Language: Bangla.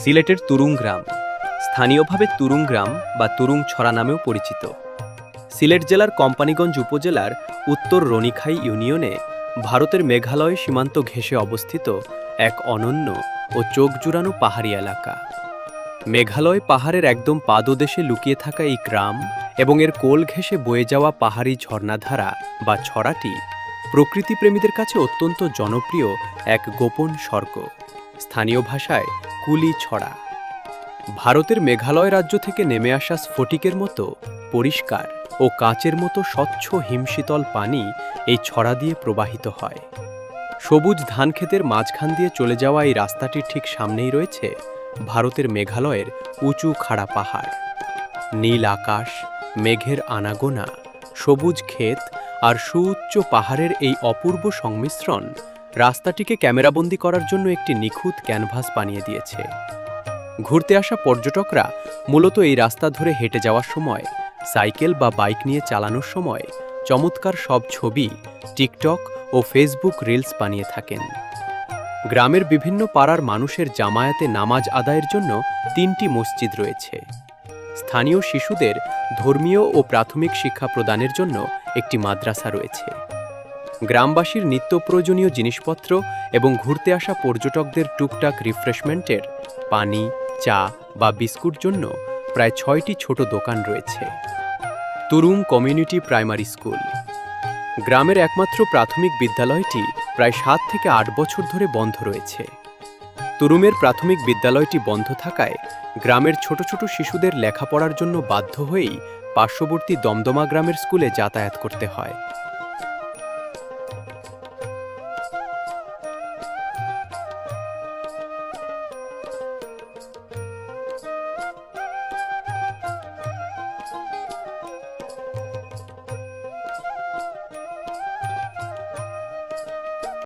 সিলেটের তুরুং গ্রাম, স্থানীয়ভাবে তুরুং গ্রাম বা তুরুং ছড়া নামেও পরিচিত। সিলেট জেলার কোম্পানীগঞ্জ উপজেলার উত্তর রনিখাই ইউনিয়নে ভারতের মেঘালয় সীমান্ত ঘেঁষে অবস্থিত এক অনন্য ও চোখ জুড়ানো পাহাড়ি এলাকা। মেঘালয় পাহাড়ের একদম পাদদেশে লুকিয়ে থাকা এই গ্রাম এবং এর কোল ঘেঁষে বয়ে যাওয়া পাহাড়ি ঝর্ণাধারা বা ছড়াটি প্রকৃতিপ্রেমীদের কাছে অত্যন্ত জনপ্রিয় এক গোপন স্বর্গ, স্থানীয় ভাষায় কুলি ছড়া। ভারতের মেঘালয় রাজ্য থেকে নেমে আসা স্ফটিকের মতো পরিষ্কার ও কাচের মতো স্বচ্ছ হিমশীতল পানি এই ছড়া দিয়ে প্রবাহিত হয়। সবুজ ধানক্ষেতের মাঝখান দিয়ে চলে যাওয়া এই রাস্তাটির ঠিক সামনেই রয়েছে ভারতের মেঘালয়ের উঁচু খাড়া পাহাড়। নীল আকাশ, মেঘের আনাগোনা, সবুজ ক্ষেত আর সুউচ্চ পাহাড়ের এই অপূর্ব সংমিশ্রণ রাস্তাটিকে ক্যামেরাবন্দি করার জন্য একটি নিখুঁত ক্যানভাস বানিয়ে দিয়েছে। ঘুরতে আসা পর্যটকরা মূলত এই রাস্তা ধরে হেঁটে যাওয়ার সময়, সাইকেল বা বাইক নিয়ে চালানোর সময় চমৎকার সব ছবি টিকটক ও ফেসবুক রিলস বানিয়ে থাকেন। গ্রামের বিভিন্ন পাড়ার মানুষের জামায়াতে নামাজ আদায়ের জন্য 3টি মসজিদ রয়েছে। স্থানীয় শিশুদের ধর্মীয় ও প্রাথমিক শিক্ষা প্রদানের জন্য একটি মাদ্রাসা রয়েছে। গ্রামবাসীর নিত্য প্রয়োজনীয় জিনিসপত্র এবং ঘুরতে আসা পর্যটকদের টুকটাক রিফ্রেশমেন্টের পানি, চা বা বিস্কুট জন্য প্রায় 6টি ছোট দোকান রয়েছে। তুরুং কমিউনিটি প্রাইমারি স্কুল গ্রামের একমাত্র প্রাথমিক বিদ্যালয়টি প্রায় 7 থেকে 8 বছর ধরে বন্ধ রয়েছে। তুরুমের প্রাথমিক বিদ্যালয়টি বন্ধ থাকায় গ্রামের ছোট ছোট শিশুদের লেখাপড়ার জন্য বাধ্য হয়েই পার্শ্ববর্তী দমদমা গ্রামের স্কুলে যাতায়াত করতে হয়।